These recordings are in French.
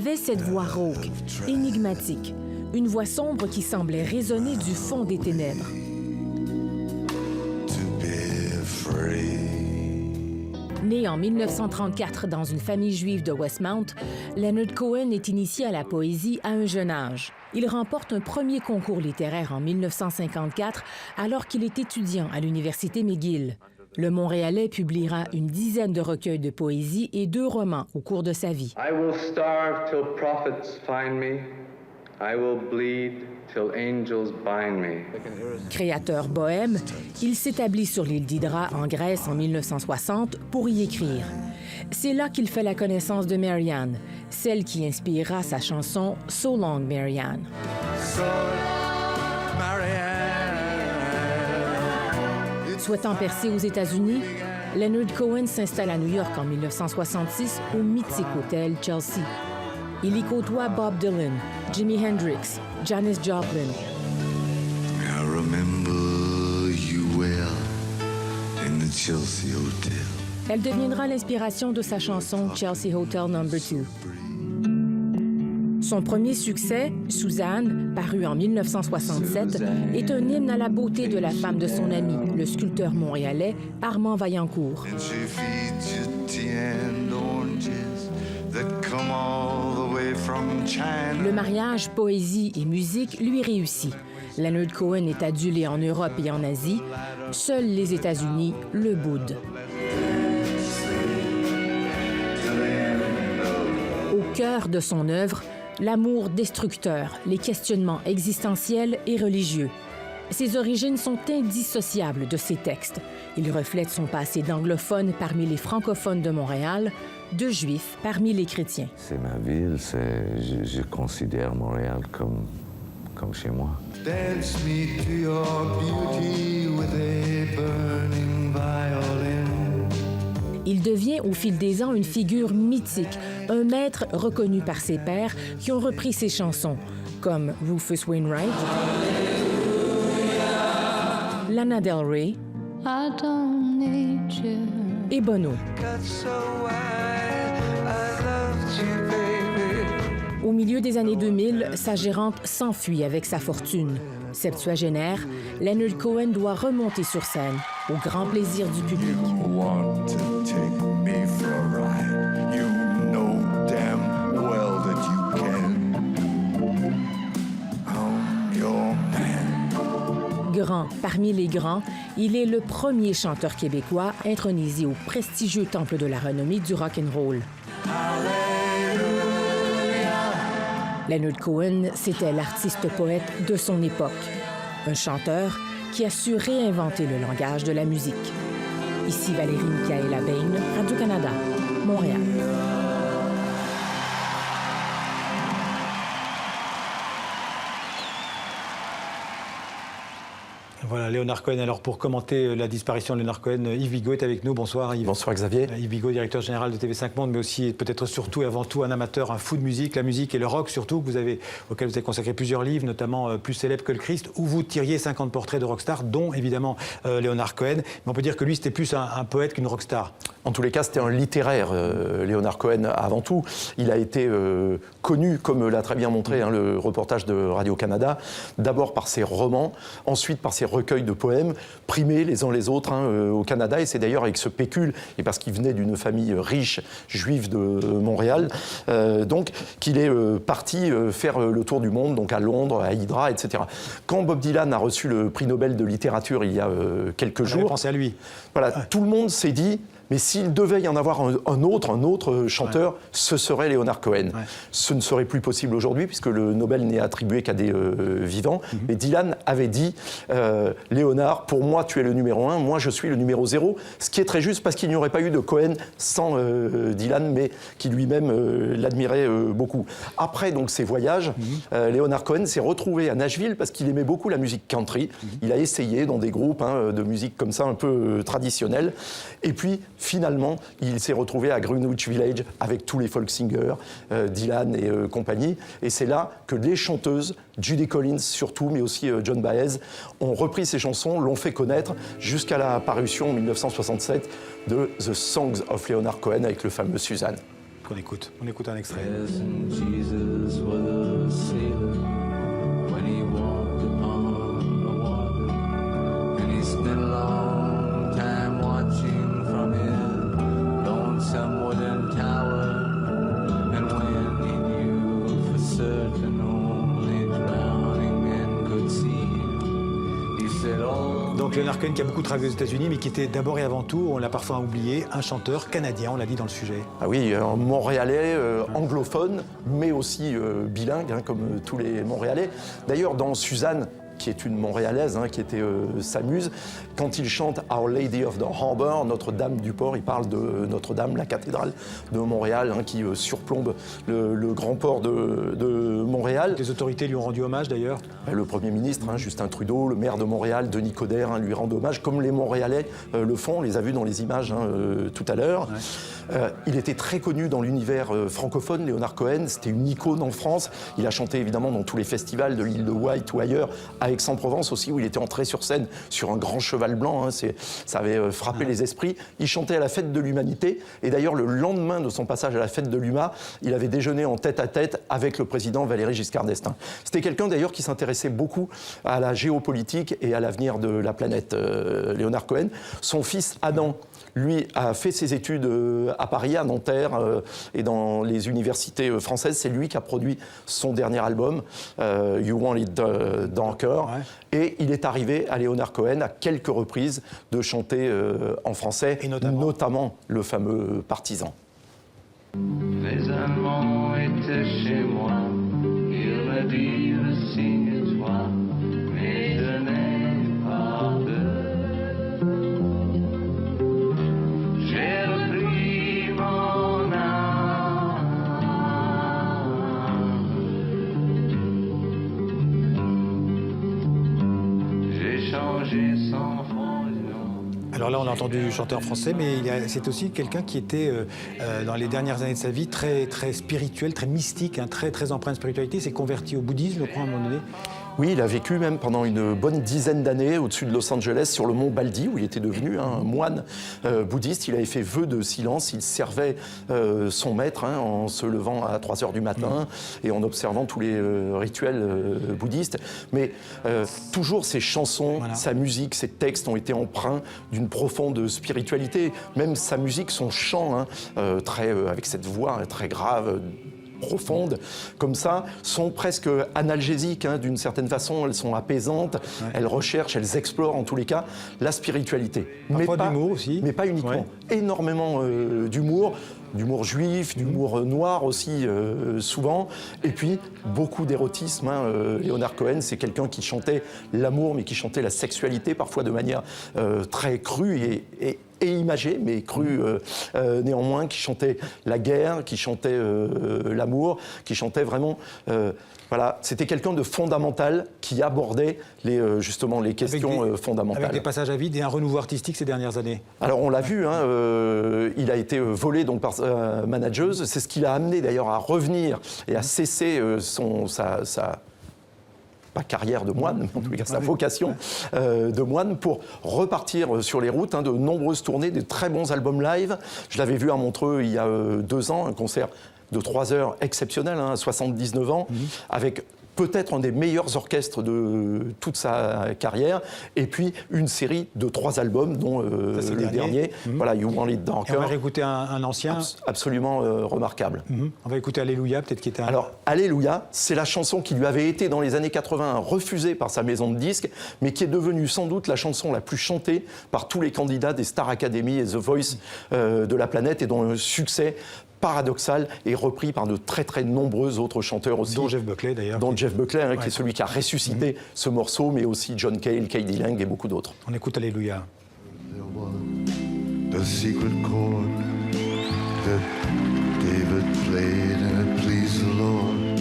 avait cette voix rauque, énigmatique, une voix sombre qui semblait résonner du fond des ténèbres. Né en 1934 dans une famille juive de Westmount, Leonard Cohen est initié à la poésie à un jeune âge. Il remporte un premier concours littéraire en 1954 alors qu'il est étudiant à l'Université McGill. Le Montréalais publiera une dizaine de recueils de poésie et 2 romans au cours de sa vie. I will starve till prophets find me. I will bleed till angels bind me. Créateur bohème, il s'établit sur l'île d'Hydra en Grèce en 1960 pour y écrire. C'est là qu'il fait la connaissance de Marianne, celle qui inspirera sa chanson « So Long, Marianne ». Souhaitant percer aux États-Unis, Leonard Cohen s'installe à New York en 1966 au mythique hôtel Chelsea. Il y côtoie Bob Dylan, Jimi Hendrix, Janis Joplin. I remember you well in the Chelsea Hotel. Elle deviendra l'inspiration de sa chanson Chelsea Hotel No. 2. Son premier succès, Suzanne, paru en 1967, est un hymne à la beauté de la femme de son ami, le sculpteur montréalais Armand Vaillancourt. Le mariage, poésie et musique lui réussit. Leonard Cohen est adulé en Europe et en Asie. Seuls les États-Unis le boudent. Au cœur de son œuvre, l'amour destructeur, les questionnements existentiels et religieux. Ses origines sont indissociables de ses textes. Il reflète son passé d'anglophone parmi les francophones de Montréal, de juifs parmi les chrétiens. C'est ma ville, je considère Montréal comme chez moi. Dance me to your beauty with a burning violin. Il devient au fil des ans une figure mythique, un maître reconnu par ses pairs qui ont repris ses chansons, comme Rufus Wainwright, Lana Del Rey et Bono. Au milieu des années 2000, sa gérante s'enfuit avec sa fortune. Septuagénaire, Leonard Cohen doit remonter sur scène, au grand plaisir du public. Grand parmi les grands, il est le premier chanteur québécois intronisé au prestigieux temple de la renommée du rock'n'roll. Leonard Cohen, c'était l'artiste-poète de son époque. Un chanteur qui a su réinventer le langage de la musique. Ici Valérie Michaëla Bain, Radio-Canada, Montréal. Voilà, Léonard Cohen. Alors, pour commenter la disparition de Léonard Cohen, Yves Bigot est avec nous. Bonsoir, Yves. Bonsoir, Xavier. Yves Bigot, directeur général de TV5 Monde, mais aussi, peut-être surtout et avant tout, un amateur, un fou de musique, la musique et le rock, surtout, auquel vous avez consacré plusieurs livres, notamment Plus célèbre que le Christ, où vous tiriez 50 portraits de rockstars, dont, évidemment, Léonard Cohen. Mais on peut dire que lui, c'était plus un poète qu'une rockstar. En tous les cas, c'était un littéraire, Léonard Cohen, avant tout. Il a été connu, comme l'a très bien montré le reportage de Radio-Canada, d'abord par ses romans, ensuite par ses recueils de poèmes, primés les uns les autres au Canada. Et c'est d'ailleurs avec ce pécule, et parce qu'il venait d'une famille riche, juive de Montréal, donc qu'il est parti faire le tour du monde, donc à Londres, à Hydra, etc. Quand Bob Dylan a reçu le prix Nobel de littérature il y a quelques jours... pensé à lui. Voilà, tout le monde s'est dit... Mais s'il devait y en avoir un autre chanteur, ce serait Léonard Cohen. Ouais. Ce ne serait plus possible aujourd'hui, puisque le Nobel n'est attribué qu'à des vivants. Mais Dylan avait dit, Léonard, pour moi, tu es le numéro 1, moi, je suis le numéro 0. Ce qui est très juste, parce qu'il n'y aurait pas eu de Cohen sans Dylan, mais qui lui-même l'admirait beaucoup. Après donc, ces voyages, Léonard Cohen s'est retrouvé à Nashville, parce qu'il aimait beaucoup la musique country. Il a essayé dans des groupes de musique comme ça, un peu traditionnelle. Et puis, finalement, il s'est retrouvé à Greenwich Village avec tous les folk singers, Dylan et compagnie. Et c'est là que les chanteuses, Judy Collins surtout, mais aussi Joan Baez, ont repris ces chansons, l'ont fait connaître jusqu'à la parution en 1967 de The Songs of Leonard Cohen avec le fameux Suzanne. qu'on écoute. On écoute un extrait. Jesus was a sailor when he walked upon the water, and he spent a long time watching from his lonesome wooden tower, and when he knew for certain only drowning men could see him, he said, oh. Donc Leonard Cohen qui a beaucoup travaillé aux États-Unis, mais qui était d'abord et avant tout, on l'a parfois oublié, un chanteur canadien, on l'a dit dans le sujet. Ah oui, un Montréalais, anglophone, mais aussi bilingue, hein, comme tous les Montréalais. D'ailleurs, dans Suzanne, qui est une Montréalaise, hein, qui était sa muse, quand il chante Our Lady of the Harbor, Notre-Dame du port, il parle de Notre-Dame, la cathédrale de Montréal, hein, qui surplombe le grand port de Montréal. Les autorités lui ont rendu hommage d'ailleurs. Le Premier ministre, hein, Justin Trudeau, le maire de Montréal, Denis Coderre, hein, lui rendent hommage, comme les Montréalais le font, on les a vus dans les images hein, tout à l'heure. Ouais. Il était très connu dans l'univers francophone, Leonard Cohen, c'était une icône en France. Il a chanté évidemment dans tous les festivals de l'île de White ou ailleurs, à Aix-en-Provence aussi, où il était entré sur scène sur un grand cheval blanc, hein, ça avait frappé les esprits. Il chantait à la fête de l'Humanité, et d'ailleurs le lendemain de son passage à la fête de l'UMA, il avait déjeuné en tête-à-tête avec le président Valéry Giscard d'Estaing. C'était quelqu'un d'ailleurs qui s'intéressait beaucoup à la géopolitique et à l'avenir de la planète, Leonard Cohen. Son fils Adam, lui, a fait ses études à Paris, à Nanterre et dans les universités françaises. C'est lui qui a produit son dernier album, You Want It Darker. Ouais. Et il est arrivé à Leonard Cohen à quelques reprises de chanter en français, et notamment le fameux Partisan. Les Allemands étaient chez moi, ils me disent signe-toi, mais je n'ai pas peur. J'ai repris mon âme. J'ai changé sans fond. Alors là, on a entendu le chanteur français, mais c'est aussi quelqu'un qui était, dans les dernières années de sa vie, très, très spirituel, très mystique, hein, très, très empreint de spiritualité. Il s'est converti au bouddhisme, je crois, à un moment donné. Oui, il a vécu même pendant une bonne dizaine d'années au-dessus de Los Angeles, sur le mont Baldy, où il était devenu un moine bouddhiste. Il avait fait vœu de silence, il servait son maître hein, en se levant à 3 heures du matin et en observant tous les rituels bouddhistes. Mais toujours ses chansons, voilà. Sa musique, ses textes ont été empreints d'une profonde spiritualité. Même sa musique, son chant, hein, avec cette voix très grave, profondes, comme ça, sont presque analgésiques hein, d'une certaine façon, elles sont apaisantes, ouais. Elles recherchent, elles explorent en tous les cas la spiritualité. Parfois d'humour aussi. Mais pas uniquement. Ouais. Énormément d'humour juif, d'humour noir aussi souvent, et puis beaucoup d'érotisme. Hein. Leonard Cohen, c'est quelqu'un qui chantait l'amour, mais qui chantait la sexualité, parfois de manière très crue et imagée, mais crue néanmoins, qui chantait la guerre, qui chantait l'amour, qui chantait vraiment... Voilà, c'était quelqu'un de fondamental qui abordait justement les questions fondamentales. Avec des passages à vide et un renouveau artistique ces dernières années. Alors on l'a vu, hein, il a été volé donc par sa manageuse. C'est ce qui l'a amené d'ailleurs à revenir et à cesser sa pas carrière de moine, mais en tout cas sa vocation de moine, pour repartir sur les routes, hein, de nombreuses tournées, de très bons albums live. Je l'avais vu à Montreux il y a 2 ans, un concert de 3 heures exceptionnel, hein, à 79 ans, avec peut-être un des meilleurs orchestres de toute sa carrière, et puis une série de 3 albums, dont le dernier, voilà, You Want It Darker. Et on va réécouter un ancien. Absolument remarquable. On va écouter Alléluia, peut-être qui était un... Alors, Alléluia, c'est la chanson qui lui avait été, dans les années 80, refusée par sa maison de disques, mais qui est devenue sans doute la chanson la plus chantée par tous les candidats des Star Academy et The Voice de la planète, et dont le succès paradoxal et repris par de très très nombreux autres chanteurs aussi. Dont Jeff Buckley d'ailleurs. Dont Jeff Buckley, hein, qui est celui qui a ressuscité ce morceau, mais aussi John Cale, K.D. Lang et beaucoup d'autres. On écoute Alléluia. The secret chord that David played and it pleased the Lord,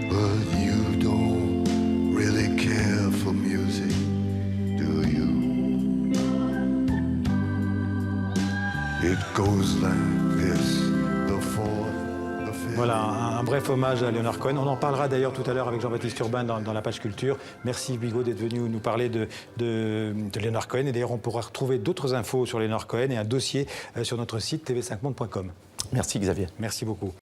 but you don't really care for music, do you? It goes like this. The fourth, the fifth. Voilà, un bref hommage à Leonard Cohen. On en parlera d'ailleurs tout à l'heure avec Jean-Baptiste Urbain dans la page culture. Merci Bigot d'être venu nous parler de Leonard Cohen. Et d'ailleurs, on pourra retrouver d'autres infos sur Leonard Cohen et un dossier sur notre site tv5monde.com. Merci Xavier. Merci beaucoup.